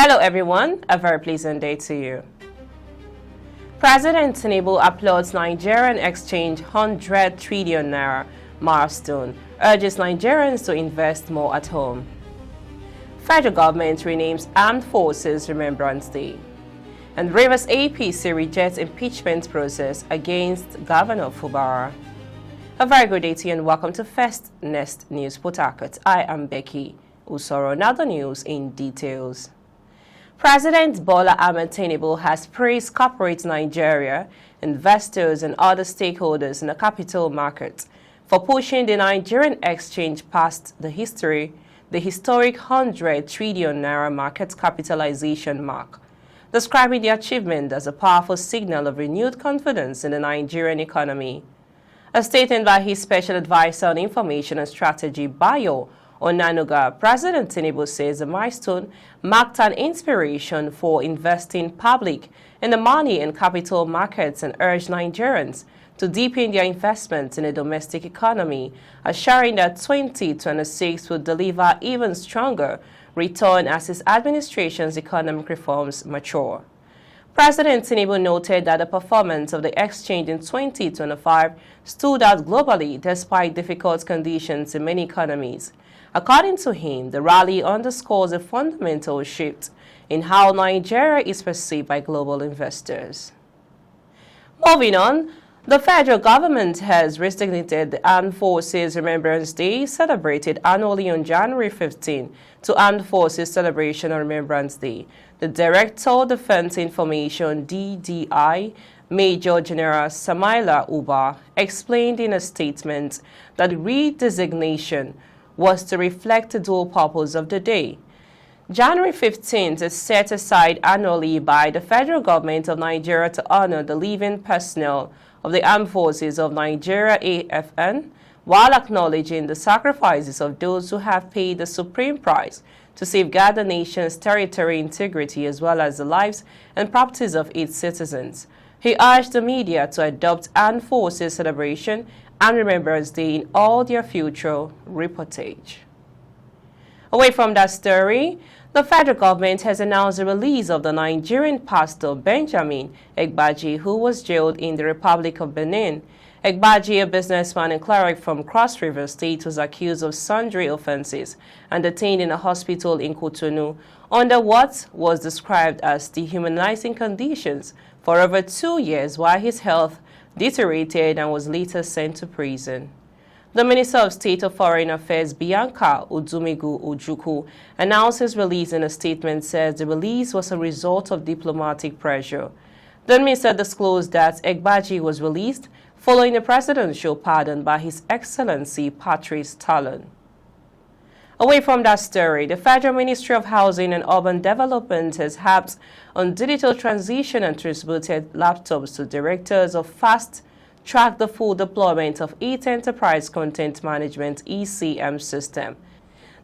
Hello everyone, a very pleasant day to you. President Tinubu applauds Nigerian exchange 100 trillion naira milestone, urges Nigerians to invest more at home. Federal government renames Armed Forces Remembrance Day. And Rivers APC rejects impeachment process against Governor Fubara. A very good day to you and welcome to First Nest News Port Harcourt. I am Becky Usoro. Now the news in details. President Bola Ahmed Tinubu has praised corporate Nigeria, investors and other stakeholders in the capital market for pushing the Nigerian exchange past the historic 100 trillion naira market capitalization mark, describing the achievement as a powerful signal of renewed confidence in the Nigerian economy. A statement by his special advisor on information and strategy, Bayo Onanuga, President Tinubu says the milestone marked an inspiration for investing public in the money and capital markets and urged Nigerians to deepen their investments in the domestic economy, assuring that 2026 will deliver even stronger return as his administration's economic reforms mature. President Tinubu noted that the performance of the exchange in 2025 stood out globally despite difficult conditions in many economies. According to him, the rally underscores a fundamental shift in how Nigeria is perceived by global investors. Moving on, the federal government has redesignated the Armed Forces Remembrance Day, celebrated annually on January 15, to Armed Forces Celebration and Remembrance Day. The Director of Defense Information, DDI, Major General Samaila Uba, explained in a statement that the redesignation was to reflect the dual purpose of the day. January 15th is set aside annually by the federal government of Nigeria to honor the living personnel of the Armed Forces of Nigeria AFN, while acknowledging the sacrifices of those who have paid the supreme price to safeguard the nation's territorial integrity as well as the lives and properties of its citizens. He urged the media to adopt Armed Forces Celebration and Remembrance Day in all their future reportage. Away from that story, the federal government has announced the release of the Nigerian pastor Benjamin Egbaji, who was jailed in the Republic of Benin. Egbaji, a businessman and cleric from Cross River State, was accused of sundry offenses and detained in a hospital in Cotonou under what was described as dehumanizing conditions for over 2 years while his health deteriorated and was later sent to prison. The Minister of State of Foreign Affairs, Bianca Udumigu Ojukwu, announced his release in a statement, says the release was a result of diplomatic pressure. The minister disclosed that Egbaji was released following a presidential pardon by His Excellency Patrice Talon. Away from that story, the Federal Ministry of Housing and Urban Development has helped on digital transition and distributed laptops to directors of fast-track the full deployment of its Enterprise Content Management ECM system.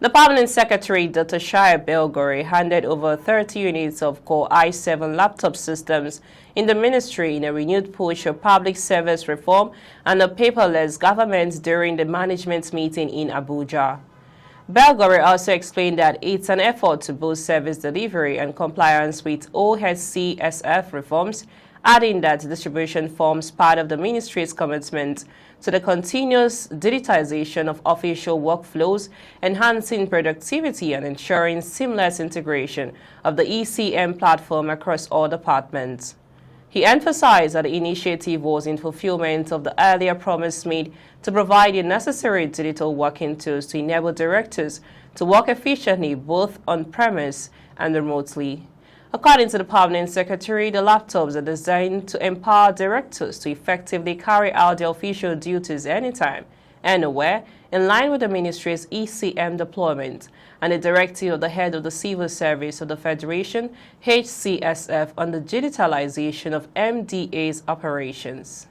The Permanent Secretary, Dr. Shaya Belgore, handed over 30 units of Core i7 laptop systems in the ministry in a renewed push for public service reform and a paperless government during the management meeting in Abuja. Belgore also explained that it's an effort to boost service delivery and compliance with OHCSF reforms, adding that distribution forms part of the ministry's commitment to the continuous digitization of official workflows, enhancing productivity and ensuring seamless integration of the ECM platform across all departments. He emphasized that the initiative was in fulfillment of the earlier promise made to provide the necessary digital working tools to enable directors to work efficiently both on-premise and remotely. According to the Permanent Secretary, the laptops are designed to empower directors to effectively carry out their official duties anytime, anywhere, in line with the Ministry's ECM deployment and the directive of the head of the Civil Service of the Federation, HCSF, on the digitalization of MDA's operations.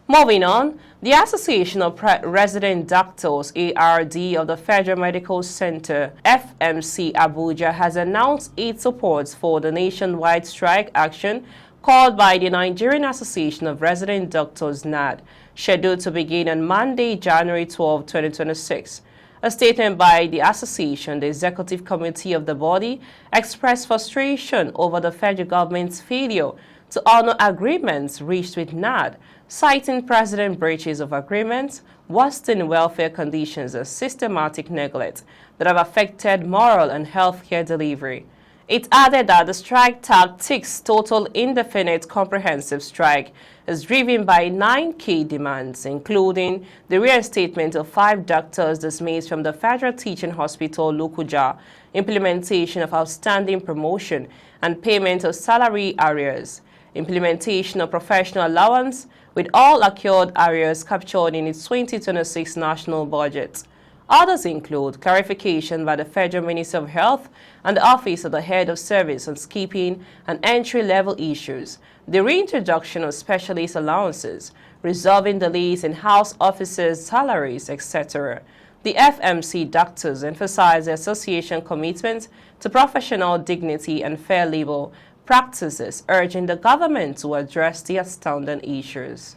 Moving on, the Association of Resident Doctors, ARD, of the Federal Medical Center, FMC Abuja, has announced its support for the nationwide strike action called by the Nigerian Association of Resident Doctors, NAD, scheduled to begin on Monday, January 12, 2026. A statement by the association, the executive committee of the body, expressed frustration over the federal government's failure to honor agreements reached with NAD, citing President breaches of agreements, worsening welfare conditions and systematic neglect that have affected moral and healthcare delivery. It added that the strike tactics, total indefinite comprehensive strike, is driven by 9 key demands, including the reinstatement of 5 doctors dismissed from the Federal Teaching Hospital, Lokoja, implementation of outstanding promotion and payment of salary arrears, implementation of professional allowance, with all accrued arrears captured in its 2026 national budget. Others include clarification by the Federal Ministry of Health and the Office of the Head of Service on skipping and entry-level issues, the reintroduction of specialist allowances, resolving delays in house officers' salaries, etc. The FMC doctors emphasize the association commitment to professional dignity and fair labor practices, urging the government to address the outstanding issues.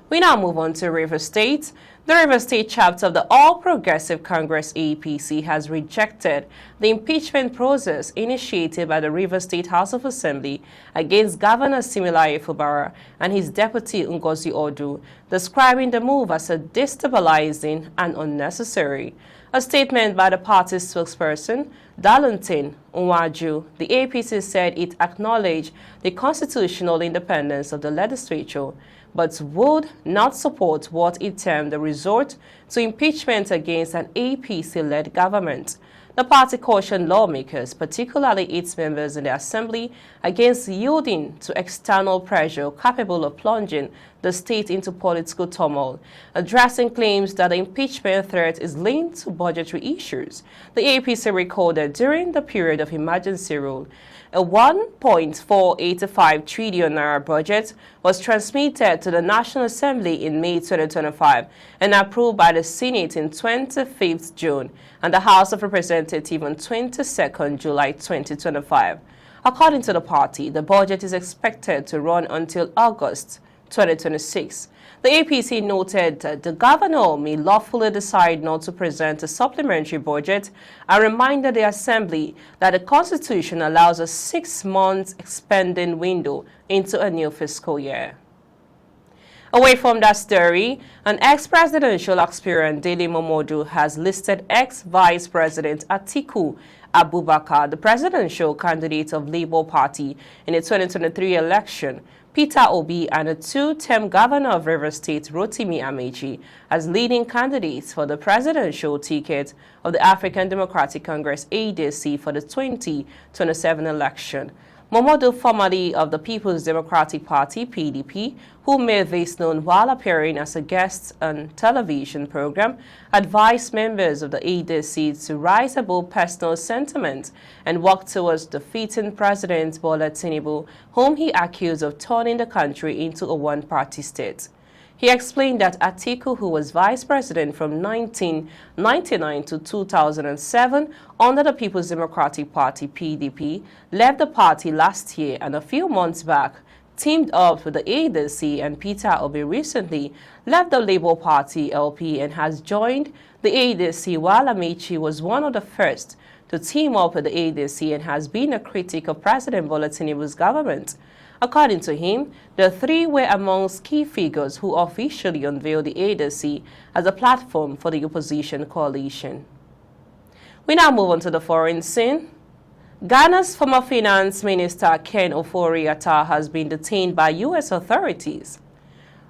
We now move on to Rivers State. The Rivers State chapter of the All Progressive Congress APC has rejected the impeachment process initiated by the Rivers State House of Assembly against Governor Fubara and his deputy Ngozi Odu, describing the move as a destabilizing and unnecessary. A statement by the party's spokesperson, Darlington Nwaju, the APC said it acknowledged the constitutional independence of the legislature, but would not support what it termed the resort to impeachment against an APC-led government. The party cautioned lawmakers, particularly its members in the Assembly, against yielding to external pressure capable of plunging the state into political turmoil, addressing claims that the impeachment threat is linked to budgetary issues. The APC recorded during the period of emergency rule, a 1.485 trillion naira budget was transmitted to the National Assembly in May 2025 and approved by the Senate in 25th June and the House of Representatives on 22nd July 2025. According to the party, the budget is expected to run until August 2026. The APC noted that the governor may lawfully decide not to present a supplementary budget and reminded the Assembly that the Constitution allows a 6-month expending window into a new fiscal year. Away from that story, an ex-presidential aspirant, Dele Momodu, has listed ex-Vice President Atiku Abubakar, the presidential candidate of Labour Party in the 2023 election, Peter Obi, and a 2-term governor of Rivers State, Rotimi Amechi, as leading candidates for the presidential ticket of the African Democratic Congress ADC for the 2027 election. Momodu, formerly of the People's Democratic Party (PDP), who made this known while appearing as a guest on television program, advised members of the ADC to rise above personal sentiment and work towards defeating President Bola Tinubu, whom he accused of turning the country into a one-party state. He explained that Atiku, who was vice president from 1999 to 2007 under the People's Democratic Party (PDP), left the party last year and a few months back teamed up with the ADC, and Peter Obi recently left the Labour Party (LP) and has joined the ADC, while Amechi was one of the first to team up with the ADC and has been a critic of President Bola Tinubu's government. According to him, the three were amongst key figures who officially unveiled the ADC as a platform for the opposition coalition. We now move on to the foreign scene. Ghana's former finance minister Ken Ofori-Atta has been detained by U.S. authorities.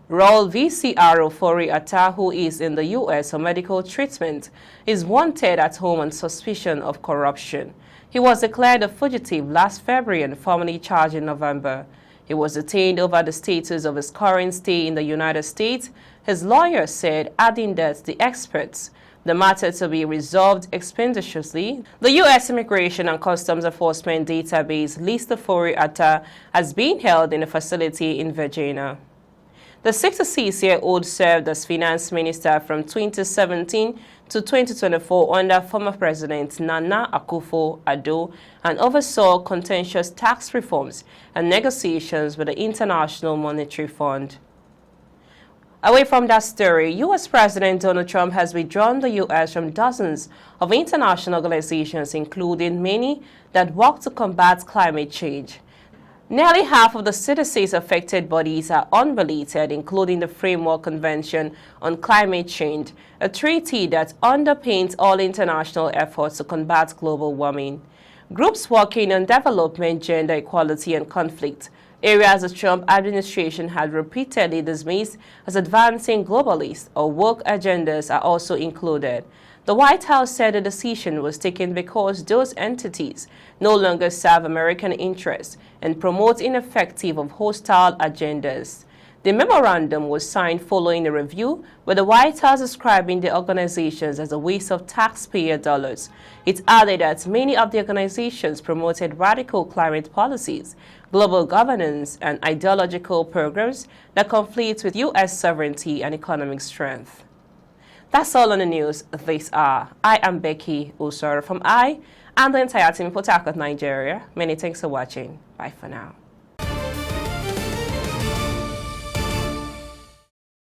Raul VCR Ofori-Atta, who is in the U.S. for medical treatment, is wanted at home on suspicion of corruption. He was declared a fugitive last February and formally charged in November. He was detained over the status of his current stay in the United States, his lawyer said, adding that the experts the matter to be resolved expeditiously. The U.S. Immigration and Customs Enforcement database lists Ofori-Atta as being held in a facility in Virginia. The 66-year-old served as finance minister from 2017 to 2024 under former President Nana Akufo-Addo and oversaw contentious tax reforms and negotiations with the International Monetary Fund. Away from that story, U.S. President Donald Trump has withdrawn the U.S. from dozens of international organizations, including many that work to combat climate change. Nearly half of the CITES-affected bodies are unrelated, including the Framework Convention on Climate Change, a treaty that underpins all international efforts to combat global warming. Groups working on development, gender equality, and conflict, areas the Trump administration had repeatedly dismissed as advancing globalist or woke agendas, are also included. The White House said the decision was taken because those entities no longer serve American interests and promote ineffective of hostile agendas. The memorandum was signed following a review, with the White House describing the organizations as a waste of taxpayer dollars. It added that many of the organizations promoted radical climate policies, global governance, and ideological programs that conflict with U.S. sovereignty and economic strength. That's all on the news this hour. I am Becky Usoro from and the entire team in Port Harcourt, Nigeria. Many thanks for watching. Bye for now.